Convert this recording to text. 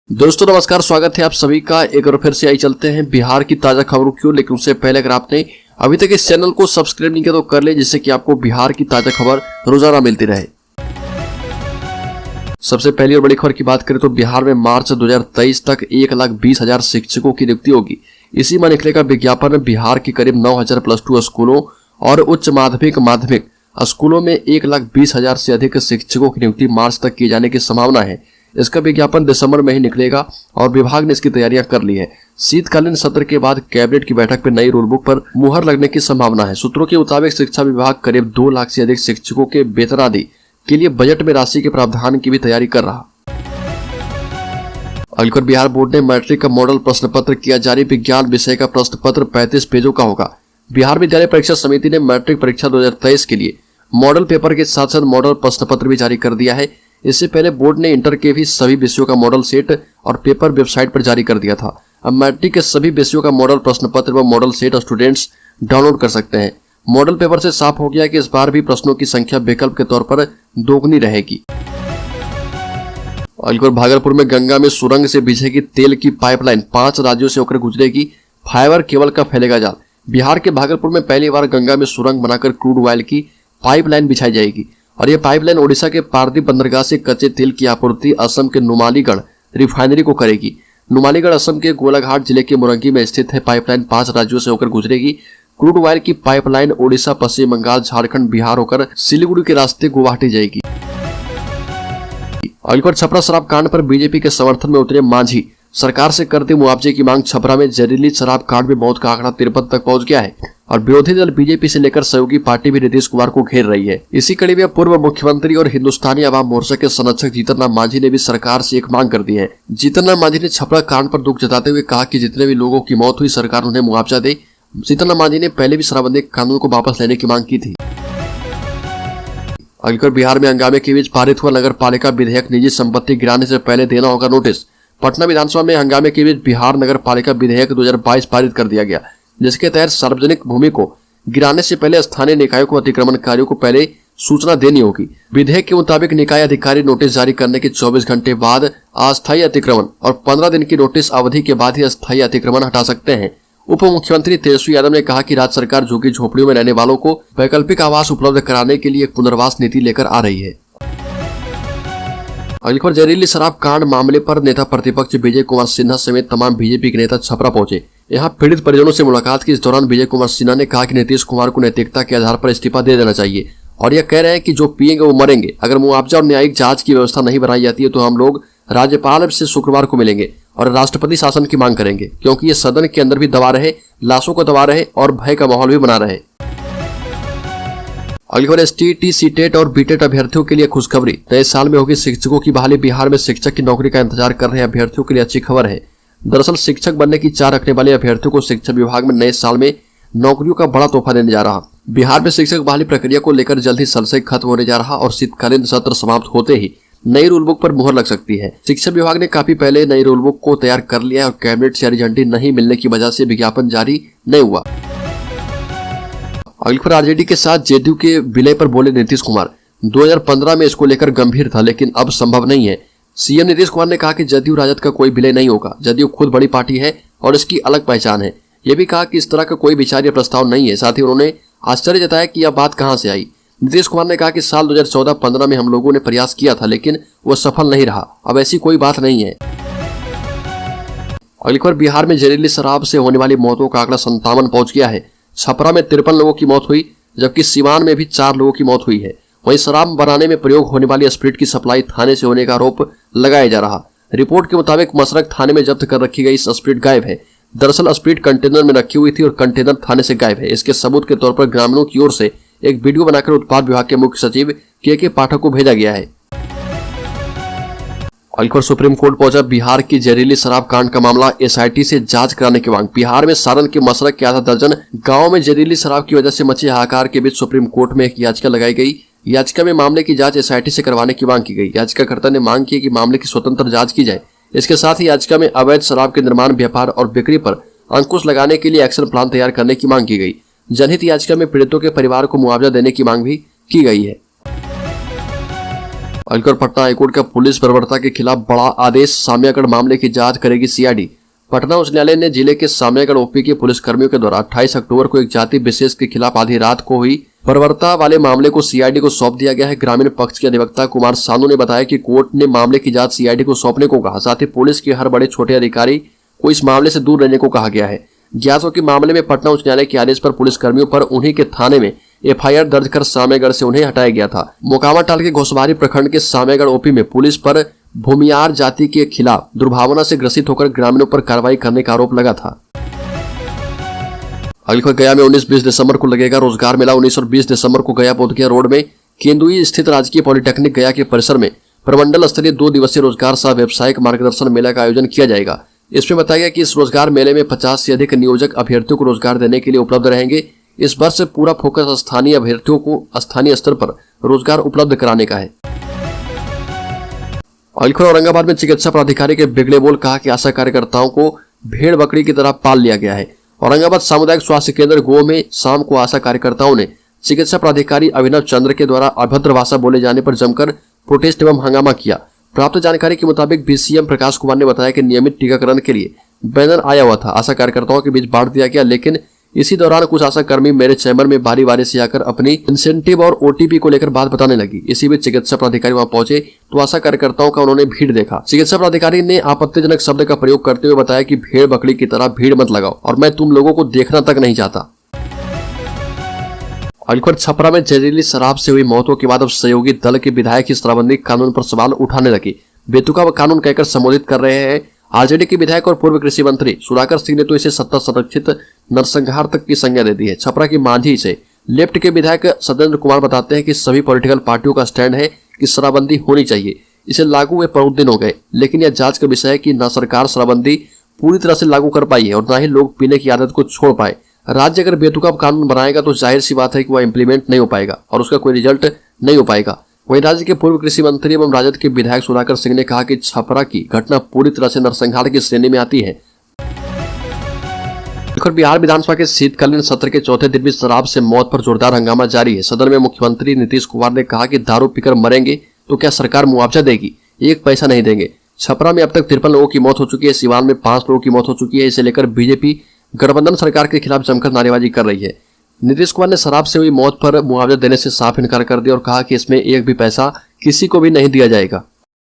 दोस्तों नमस्कार, स्वागत है आप सभी का। एक बार फिर से आई चलते हैं बिहार की ताजा खबरों की ओर। लेकिन उससे पहले अगर आपने अभी तक इस चैनल को सब्सक्राइब नहीं किया तो कर ले, जिससे कि आपको बिहार की ताजा खबर रोजाना मिलती रहे। सबसे पहली और बड़ी खबर की बात करें तो बिहार में मार्च 2023 तक 1,20,000 शिक्षकों की नियुक्ति होगी। इसी माह निकलेगा विज्ञापन। बिहार की करीब 9,000 +2 स्कूलों और उच्च माध्यमिक स्कूलों में 1,20,000 से अधिक शिक्षकों की नियुक्ति मार्च तक किए जाने की संभावना है। इसका विज्ञापन दिसंबर में ही निकलेगा और विभाग ने इसकी तैयारियां कर ली है। शीतकालीन सत्र के बाद कैबिनेट की बैठक पर नई रूलबुक पर मुहर लगने की संभावना है। सूत्रों के मुताबिक शिक्षा विभाग करीब 2 लाख से अधिक शिक्षकों के वेतन आदि के लिए बजट में राशि के प्रावधान की भी तैयारी कर रहा। अगली बिहार बोर्ड ने मैट्रिक का मॉडल प्रश्न पत्र किया जारी। विज्ञान विषय का प्रश्न पत्र 35 पेजों का होगा। बिहार विद्यालय परीक्षा समिति ने मैट्रिक परीक्षा 2023 के लिए मॉडल पेपर के साथ साथ मॉडल प्रश्न पत्र भी जारी कर दिया है। इससे पहले बोर्ड ने इंटर के भी सभी विषयों का मॉडल सेट और पेपर वेबसाइट पर जारी कर दिया था। अब मैट्रिक के सभी विषयों का मॉडल प्रश्न पत्र व मॉडल सेट स्टूडेंट्स डाउनलोड कर सकते हैं। मॉडल पेपर से साफ हो गया कि इस बार भी प्रश्नों की संख्या विकल्प के तौर पर दोगुनी रहेगी। अलीगढ़ भागलपुर में गंगा में सुरंग से बिछेगी तेल की पाइपलाइन, 5 राज्यों से होकर गुजरेगी। फाइबर केबल का फैलेगा जाल। बिहार के भागलपुर में पहली बार गंगा में सुरंग बनाकर क्रूड ऑयल की पाइपलाइन बिछाई जाएगी और यह पाइपलाइन ओडिशा के पारदीप बंदरगाह से कच्चे तेल की आपूर्ति असम के नुमालीगढ़ रिफाइनरी को करेगी। नुमालीगढ़ असम के गोलाघाट जिले के मुरंगी में स्थित है। पाइपलाइन 5 राज्यों से होकर गुजरेगी। क्रूड ऑयल की पाइपलाइन ओडिशा, पश्चिम बंगाल, झारखंड, बिहार होकर सिलीगुड़ी के रास्ते गुवाहाटी जाएगी। अलीगढ़ छपरा शराब कांड पर बीजेपी के समर्थन में उतरे मांझी। सरकार से करते मुआवजे की मांग। छपरा में जहरीली शराब कांड में मौत का आंकड़ा 53 तक पहुंच गया है और विरोधी दल बीजेपी से लेकर सहयोगी पार्टी भी नीतीश कुमार को घेर रही है। इसी कड़ी में पूर्व मुख्यमंत्री और हिंदुस्तानी अवाम मोर्चा के संरक्षक जीतन राम मांझी ने भी सरकार से एक मांग कर दी है। जीतन राम मांझी ने छपरा कांड पर दुख जताते हुए कहा कि जितने भी लोगों की मौत हुई सरकार उन्हें मुआवजा दे। जीतन राम मांझी ने पहले भी शराबबंदी कानून को वापस लेने की मांग की थी। अलीगढ़ बिहार में हंगामे के बीच पारित हुआ नगर पालिका विधेयक। निजी संपत्ति गिराने से पहले देना होगा नोटिस। पटना विधानसभा में हंगामे के बीच बिहार नगर पालिका विधेयक 2022 पारित कर दिया गया, जिसके तहत सार्वजनिक भूमि को गिराने से पहले स्थानीय निकायों को अतिक्रमणकारियों को पहले सूचना देनी होगी। विधेयक के मुताबिक निकाय अधिकारी नोटिस जारी करने के 24 घंटे बाद अस्थायी अतिक्रमण और 15 दिन की नोटिस अवधि के बाद ही अस्थायी अतिक्रमण हटा सकते हैं। उप मुख्यमंत्री तेजस्वी यादव ने कहा कि राज्य सरकार झुग्गी झोपड़ियों में रहने वालों को वैकल्पिक आवास उपलब्ध कराने के लिए एक पुनर्वास नीति लेकर आ रही है। अगली खबर, जहरीली शराब कांड मामले पर नेता प्रतिपक्ष विजय कुमार सिन्हा समेत तमाम बीजेपी के नेता छपरा पहुंचे। यहां पीड़ित परिजनों से मुलाकात की। इस दौरान विजय कुमार सिन्हा ने कहा कि नीतीश कुमार को नैतिकता के आधार पर इस्तीफा दे देना चाहिए और यह कह रहे हैं कि जो पिएंगे वो मरेंगे। अगर मुआवजा और न्यायिक जांच की व्यवस्था नहीं बनाई जाती है तो हम लोग राज्यपाल से शुक्रवार को मिलेंगे और राष्ट्रपति शासन की मांग करेंगे, क्योंकि ये सदन के अंदर भी दबा रहे, लाशों को दबा रहे और भय का माहौल भी बना रहे। अगली खबर, एसटीईटी, सीटेट और बीटेट अभ्यर्थियों के लिए खुशखबरी। नए साल में होगी शिक्षकों की बहाली। बिहार में शिक्षक की नौकरी का इंतजार कर रहे अभ्यर्थियों के लिए अच्छी खबर है। दरअसल शिक्षक बनने की चाह रखने वाले अभ्यर्थियों को शिक्षा विभाग में नए साल में नौकरियों का बड़ा तोहफा देने जा रहा। बिहार में शिक्षक बहाली प्रक्रिया को लेकर जल्द ही सरसई खत्म होने जा रहा और शीतकालीन सत्र समाप्त होते ही नई रूलबुक पर मुहर लग सकती है। शिक्षा विभाग ने काफी पहले नई रूलबुक को तैयार कर लिया है और कैबिनेट से हरी झंडी नहीं मिलने की वजह से विज्ञापन जारी नहीं हुआ। अगली खबर, आरजेडी के साथ जेडीयू के विलय पर बोले नीतीश कुमार। 2015 में इसको लेकर गंभीर था, लेकिन अब संभव नहीं है। सीएम नीतीश कुमार ने कहा कि जदयू राजद का कोई विलय नहीं होगा। जदयू खुद बड़ी पार्टी है और इसकी अलग पहचान है। यह भी कहा कि इस तरह का कोई विचार या प्रस्ताव नहीं है। साथ ही उन्होंने आश्चर्य जताया कि यह बात कहां से आई। नीतीश कुमार ने कहा कि साल 2014-15 में हम लोगों ने प्रयास किया था, लेकिन वह सफल नहीं रहा। अब ऐसी कोई बात नहीं है। अगली खबर, बिहार में जहरीली शराब से होने वाली मौतों का आंकड़ा 57 पहुंच गया है। छपरा में 53 लोगों की मौत हुई, जबकि सीवान में भी 4 लोगों की मौत हुई है। वहीं शराब बनाने में प्रयोग होने वाली स्प्रिट की सप्लाई थाने से होने का आरोप लगाया जा रहा। रिपोर्ट के मुताबिक मसरक थाने में जब्त कर रखी गई स्प्रिट गायब है। दरअसल स्प्रिट कंटेनर में रखी हुई थी और कंटेनर थाने से गायब है। इसके सबूत के तौर पर ग्रामीणों की ओर से एक वीडियो बनाकर उत्पाद विभाग के मुख्य सचिव के पाठक को भेजा गया है। अलीगढ़ सुप्रीम कोर्ट पहुंचा बिहार की जहरीली शराब कांड का मामला। एसआईटी से जांच कराने की मांग। बिहार में सारण के मसरक के आधा दर्जन गांव में जहरीली शराब की वजह से मचे हाहाकार के बीच सुप्रीम कोर्ट में एक याचिका लगाई गई। याचिका में मामले की जांच एसआईटी से करवाने की मांग की गई। याचिकाकर्ता ने मांग की कि मामले की स्वतंत्र जांच की जाए। इसके साथ ही याचिका में अवैध शराब के निर्माण, व्यापार और बिक्री पर अंकुश लगाने के लिए एक्शन प्लान तैयार करने की मांग की गई। जनहित याचिका में पीड़ितों के परिवार को मुआवजा देने की मांग भी की गई है। अलकर पटना हाईकोर्ट का पुलिस बर्बरता के खिलाफ बड़ा आदेश, सामियागढ़ मामले की जांच करेगी सीआईडी। पटना उच्च न्यायालय ने जिले के सामियागढ़ ओपी के पुलिसकर्मियों के द्वारा 28 अक्टूबर को एक जाति विशेष के खिलाफ आधी रात को हुई बर्बरता वाले मामले को सीआईडी को सौंप दिया गया है। ग्रामीण पक्ष के अधिवक्ता कुमार सानू ने बताया कि कोर्ट ने मामले की जांच सीआईडी को सौंपने को कहा, साथ ही पुलिस के हर बड़े छोटे अधिकारी को इस मामले से दूर रहने को कहा गया है। ज्ञात हो कि मामले में पटना उच्च न्यायालय के आदेश पर पुलिसकर्मियों पर उन्हीं के थाने में एफआईआर दर्ज कर सामियागढ़ से उन्हें हटाया गया था। मोकामा टाल के घोसबारी प्रखंड के सामियागढ़ ओपी में पुलिस पर भूमियार जाति के खिलाफ दुर्भावना से ग्रसित होकर ग्रामीणों पर कार्रवाई करने का आरोप लगा था। अगली खबर, गया में 19-20 दिसंबर को लगेगा रोजगार मेला। 19 और 20 दिसंबर को गया बोधगया रोड में केंदुई स्थित राजकीय पॉलिटेक्निक गया के परिसर में प्रमंडल स्तरीय 2 दिवसीय रोजगार सह व्यवसायिक मार्गदर्शन मेला का आयोजन किया जाएगा। इसमें बताया गया कि इस रोजगार मेले में 50 से अधिक नियोजक अभ्यर्थियों को रोजगार देने के लिए उपलब्ध रहेंगे। इस वर्ष पूरा फोकस स्थानीय अभ्यर्थियों को स्थानीय स्तर पर रोजगार उपलब्ध कराने का है। अलखर, औरंगाबाद में चिकित्सा प्राधिकारी के बिगड़े बोल, कहा कि आशा कार्यकर्ताओं को भेड़ बकरी की तरह पाल लिया गया है। औरंगाबाद सामुदायिक स्वास्थ्य केंद्र गो में शाम को आशा कार्यकर्ताओं ने चिकित्सा प्राधिकारी अभिनव चंद्र के द्वारा अभद्र भाषा बोले जाने पर जमकर प्रोटेस्ट एवं हंगामा किया। प्राप्त जानकारी के मुताबिक बीसीएम प्रकाश कुमार ने बताया कि नियमित टीकाकरण के लिए बैनर आया हुआ था, आशा कार्यकर्ताओं के बीच बांट दिया गया, लेकिन इसी दौरान कुछ आशा कर्मी मेरे चैम्बर में बारी बारी से आकर अपनी इंसेंटिव और ओटीपी को लेकर बात बताने लगी। इसी बीच चिकित्सा प्राधिकारी वहां पहुंचे तो आशा कार्यकर्ताओं का उन्होंने भीड़ देखा। चिकित्सा प्राधिकारी ने आपत्तिजनक शब्द का प्रयोग करते हुए बताया कि भेड़ बकरी की तरह भीड़ मत लगाओ और मैं तुम लोगों को देखना तक नहीं चाहता। अलखर, छपरा में जहरीली शराब से हुई मौतों के बाद अब सहयोगी दल के विधायक इस शराबबंदी कानून पर सवाल उठाने लगे। बेतुका कानून कहकर संबोधित कर रहे हैं। आरजेडी के विधायक और पूर्व कृषि मंत्री सुधाकर सिंह ने तो इसे सत्ता संरक्षित नरसंहार तक की संज्ञा दे दी है। छपरा की मांझी से लेफ्ट के विधायक सत्येंद्र कुमार बताते हैं कि सभी पॉलिटिकल पार्टियों का स्टैंड है कि शराबबंदी होनी चाहिए। इसे लागू हुए बहुत दिन हो गए, लेकिन यह जांच का विषय है कि न सरकार शराबबंदी पूरी तरह से लागू कर पाई है और न ही लोग पीने की आदत को छोड़ पाए। राज्य अगर बेतुका कानून बनाएगा तो जाहिर सी बात है कि वह इंप्लीमेंट नहीं हो पाएगा और उसका कोई रिजल्ट नहीं हो पाएगा। वहीं राज्य के पूर्व कृषि मंत्री एवं राजद के विधायक सुधाकर सिंह ने कहा कि छपरा की घटना पूरी तरह से नरसंहार की श्रेणी में आती है। बिहार विधानसभा के शीतकालीन सत्र के चौथे दिन भी शराब से मौत पर जोरदार हंगामा जारी है। सदन में मुख्यमंत्री नीतीश कुमार ने कहा कि दारू पीकर मरेंगे तो क्या सरकार मुआवजा देगी? 1 पैसा नहीं देंगे। छपरा में अब तक 53 लोगों की मौत हो चुकी है। सिवान में 5 लोगों की मौत हो चुकी है। इसे लेकर बीजेपी गठबंधन सरकार के खिलाफ जमकर नारेबाजी कर रही है। नीतीश कुमार ने शराब से हुई मौत पर मुआवजा देने से साफ इनकार कर दिया और कहा कि इसमें 1 भी पैसा किसी को भी नहीं दिया जाएगा।